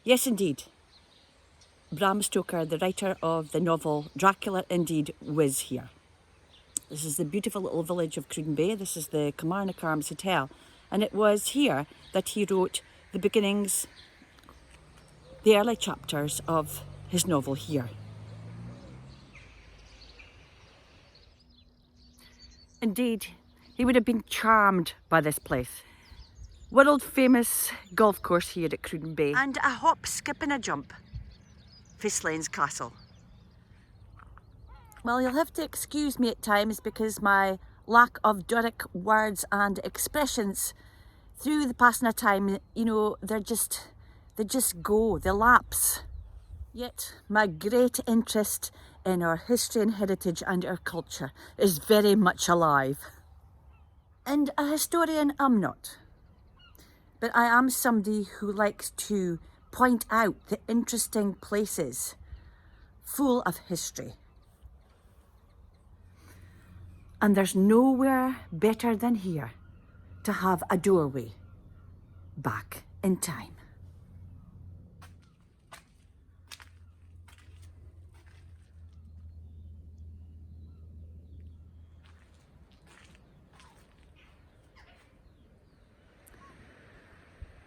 Yes, indeed. Bram Stoker, the writer of the novel Dracula, indeed was here. This is the beautiful little village of Cruden Bay. This is the Kilmarnock Arms Hotel. And it was here that he wrote the beginnings, the early chapters of his novel here. Indeed, he would have been charmed by this place. World famous golf course here at Cruden Bay. And a hop, skip and a jump for Slains Castle. Well, you'll have to excuse me at times because my lack of Doric words and expressions through the passing of time, you know, they just go, they lapse. Yet my great interest in our history and heritage and our culture is very much alive. And a historian I'm not, but I am somebody who likes to point out the interesting places full of history. And there's nowhere better than here to have a doorway back in time.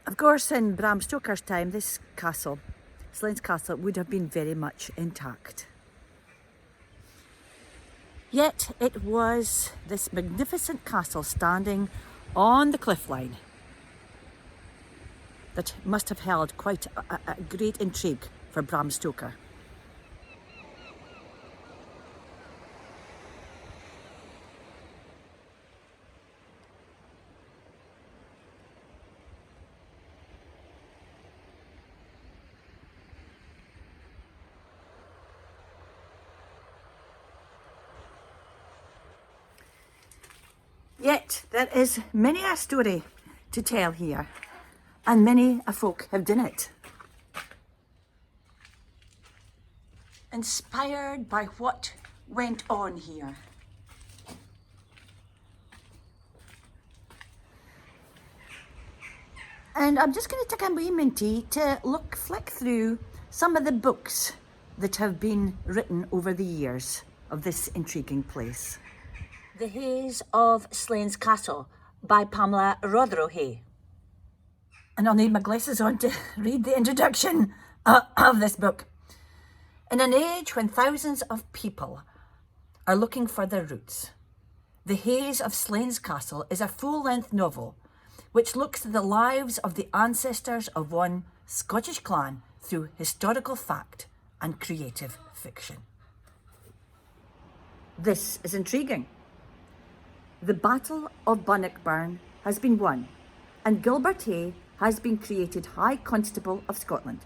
Of course, in Bram Stoker's time, this castle, Slains Castle, would have been very much intact. Yet it was this magnificent castle standing on the cliff line that must have held quite a great intrigue for Bram Stoker. Yet there is many a story to tell here, and many a folk have done it. Inspired by what went on here. And I'm just going to take a moment to flick through some of the books that have been written over the years of this intriguing place. The Haze of Slains Castle by Pamela Rotheroe. And I'll need my glasses on to read the introduction of this book. In an age when thousands of people are looking for their roots, The Haze of Slains Castle is a full-length novel which looks at the lives of the ancestors of one Scottish clan through historical fact and creative fiction. This is intriguing. The Battle of Bannockburn has been won, and Gilbert Hay has been created High Constable of Scotland.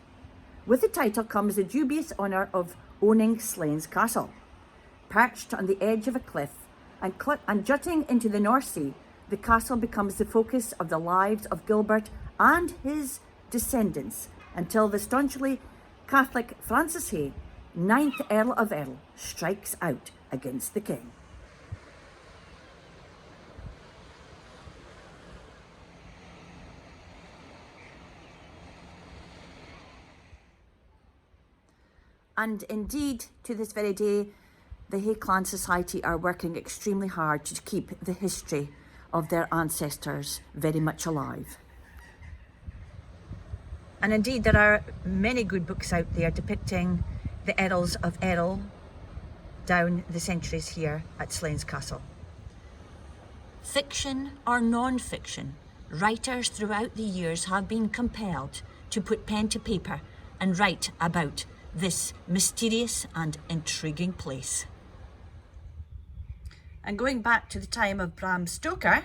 With the title comes the dubious honour of owning Slains Castle. Perched on the edge of a cliff and jutting into the North Sea, the castle becomes the focus of the lives of Gilbert and his descendants until the staunchly Catholic Francis Hay, 9th Earl of Errol, strikes out against the king. And indeed, to this very day, the Hay Clan Society are working extremely hard to keep the history of their ancestors very much alive. And indeed, there are many good books out there depicting the Earls of Errol down the centuries here at Slains Castle. Fiction or non-fiction, writers throughout the years have been compelled to put pen to paper and write about this mysterious and intriguing place. And going back to the time of Bram Stoker,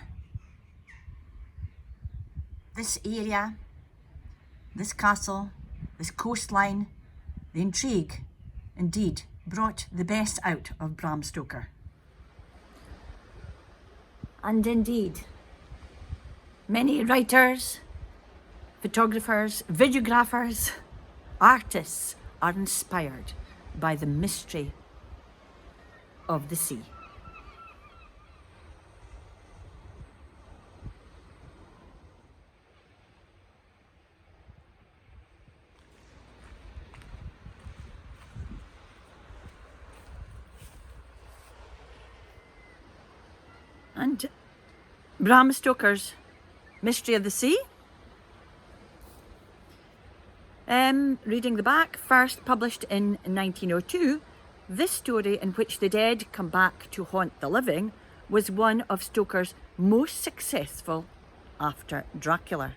this area, this castle, this coastline, the intrigue, indeed, brought the best out of Bram Stoker. And indeed, many writers, photographers, videographers, artists are inspired by the mystery of the sea. And Bram Stoker's Mystery of the Sea. Reading the back, first published in 1902, this story in which the dead come back to haunt the living was one of Stoker's most successful after Dracula.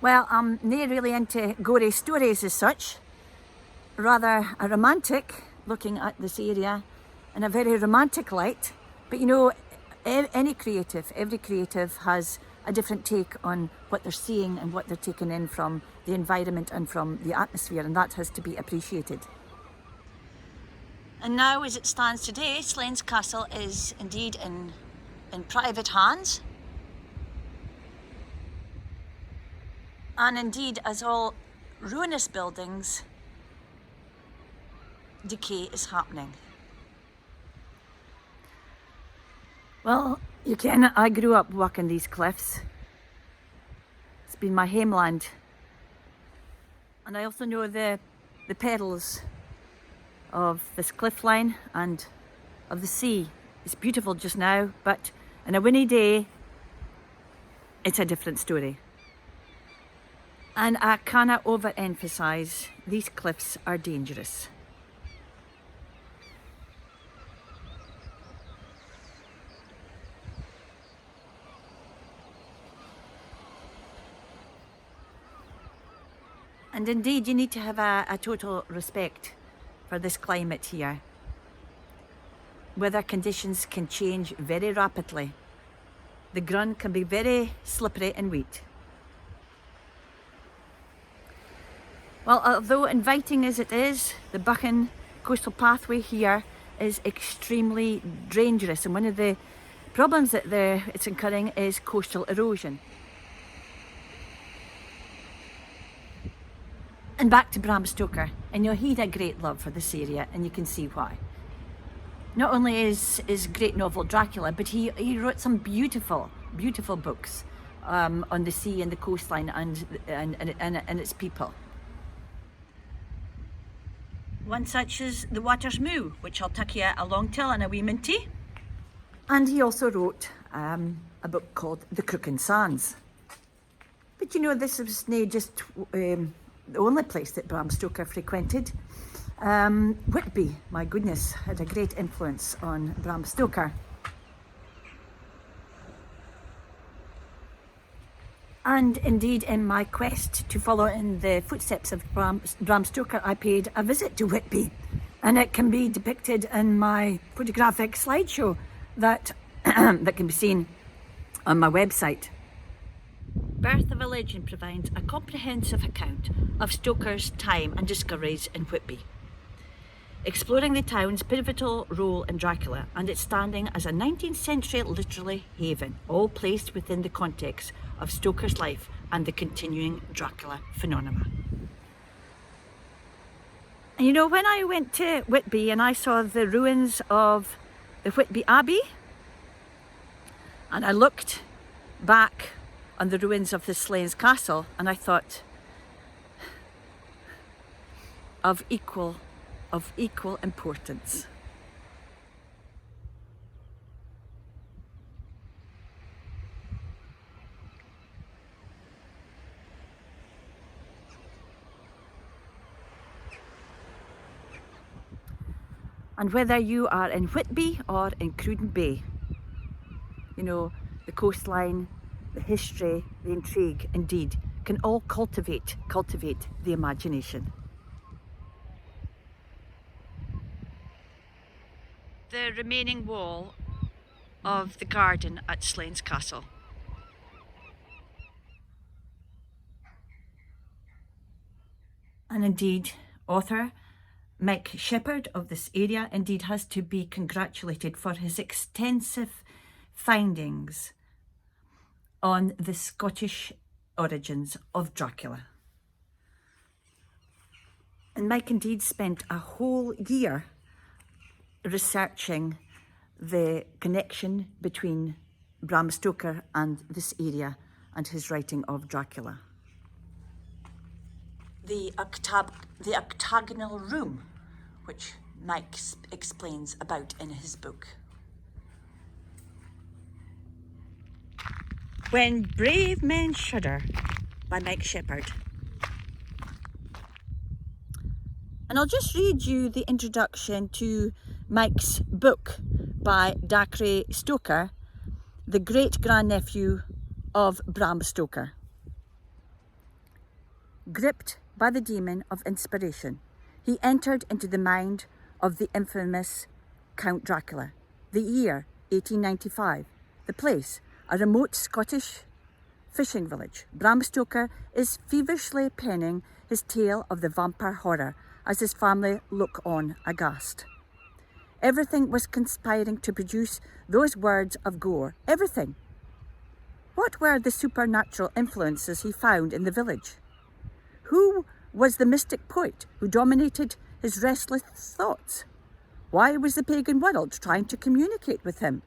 Well, I'm not really into gory stories as such, rather a romantic, looking at this area in a very romantic light. But you know, every creative has a different take on what they're seeing and what they're taking in from the environment and from the atmosphere, and that has to be appreciated. And now, as it stands today, Slains Castle is indeed in private hands. And indeed, as all ruinous buildings, decay is happening. Well, you can, I grew up walking these cliffs. It's been my homeland. And I also know the perils of this cliff line and of the sea. It's beautiful just now, but on a windy day, it's a different story. And I cannot overemphasize, these cliffs are dangerous. And indeed, you need to have a total respect for this climate here. Weather conditions can change very rapidly. The ground can be very slippery and wet. Well, although inviting as it is, the Buchan coastal pathway here is extremely dangerous, and one of the problems that it's incurring is coastal erosion. And back to Bram Stoker, and you know, he had a great love for this area, and you can see why. Not only is his great novel Dracula, but he wrote some beautiful books on the sea and the coastline and its people. One such is The Water's Moo, which I'll tuck you along till in a wee minty. And he also wrote a book called The Cruden Sands. But you know, this was not just the only place that Bram Stoker frequented. Whitby, my goodness, had a great influence on Bram Stoker. And indeed, in my quest to follow in the footsteps of Bram Stoker, I paid a visit to Whitby. And it can be depicted in my photographic slideshow that, that can be seen on my website. Birth of a Legend provides a comprehensive account of Stoker's time and discoveries in Whitby, exploring the town's pivotal role in Dracula and its standing as a 19th century literary haven, all placed within the context of Stoker's life and the continuing Dracula phenomena. And you know, when I went to Whitby and I saw the ruins of the Whitby Abbey, and I looked back on the ruins of the Slains Castle, and I thought of equal importance. And whether you are in Whitby or in Cruden Bay, you know, the coastline, the history, the intrigue, indeed, can all cultivate the imagination. The remaining wall of the garden at Slains Castle. And indeed, author Mike Shepherd of this area indeed has to be congratulated for his extensive findings on the Scottish origins of Dracula. And Mike indeed spent a whole year researching the connection between Bram Stoker and this area and his writing of Dracula. The octagonal room, which Mike explains about in his book. When Brave Men Shudder by Mike Sheppard. And I'll just read you the introduction to Mike's book by Dacre Stoker, the great-grandnephew of Bram Stoker. Gripped by the demon of inspiration, he entered into the mind of the infamous Count Dracula. The year 1895, the place, a remote Scottish fishing village. Bram Stoker is feverishly penning his tale of the vampire horror as his family look on aghast. Everything was conspiring to produce those words of gore. Everything. What were the supernatural influences he found in the village? Who was the mystic poet who dominated his restless thoughts? Why was the pagan world trying to communicate with him?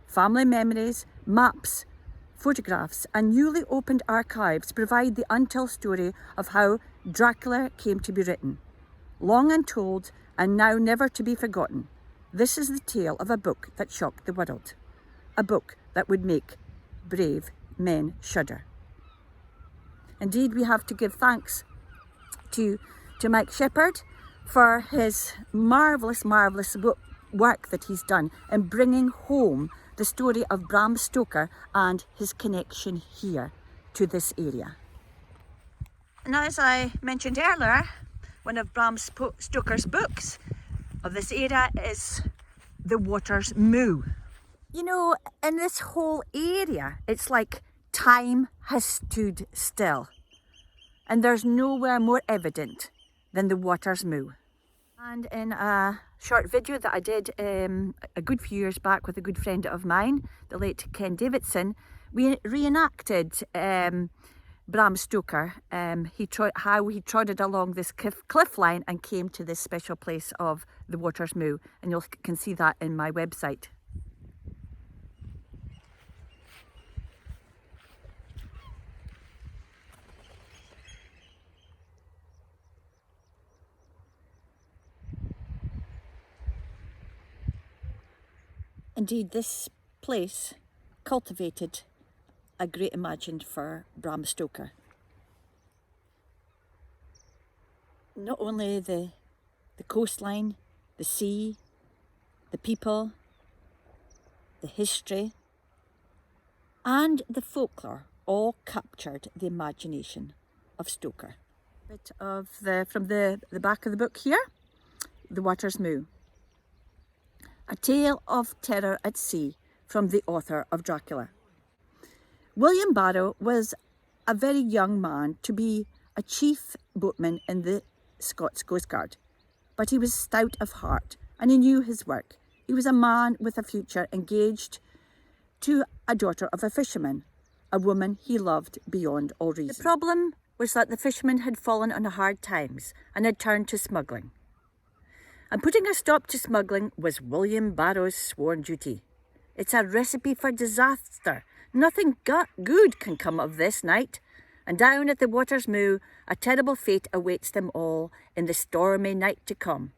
Family memories, maps, photographs, and newly opened archives provide the untold story of how Dracula came to be written. Long untold and now never to be forgotten, this is the tale of a book that shocked the world. A book that would make brave men shudder. Indeed, we have to give thanks to Mike Sheppard for his marvellous work that he's done in bringing home the story of Bram Stoker and his connection here to this area. And as I mentioned earlier, one of Bram Stoker's books of this era is The Water's Moo. You know, in this whole area, it's like time has stood still. And there's nowhere more evident than the water's moo. And in a short video that I did a good few years back with a good friend of mine, the late Ken Davidson, we reenacted Bram Stoker, how he trotted along this cliff line and came to this special place of the water's moo. And you can see that in my website. Indeed, this place cultivated a great imagination for Bram Stoker. Not only the coastline, the sea, the people, the history, and the folklore all captured the imagination of Stoker. A bit of from the back of the book here, The Water's Moo. A tale of terror at sea from the author of Dracula. William Barrow was a very young man to be a chief boatman in the Scots Coast Guard, but he was stout of heart and he knew his work. He was a man with a future, engaged to a daughter of a fisherman, a woman he loved beyond all reason. The problem was that the fisherman had fallen on hard times and had turned to smuggling. And putting a stop to smuggling was William Barrow's sworn duty. It's a recipe for disaster. Nothing good can come of this night. And down at the water's moo, a terrible fate awaits them all in the stormy night to come.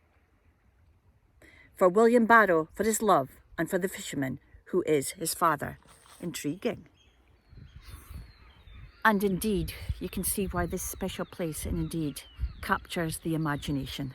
For William Barrow, for his love, and for the fisherman, who is his father. Intriguing. And indeed, you can see why this special place, indeed, captures the imagination.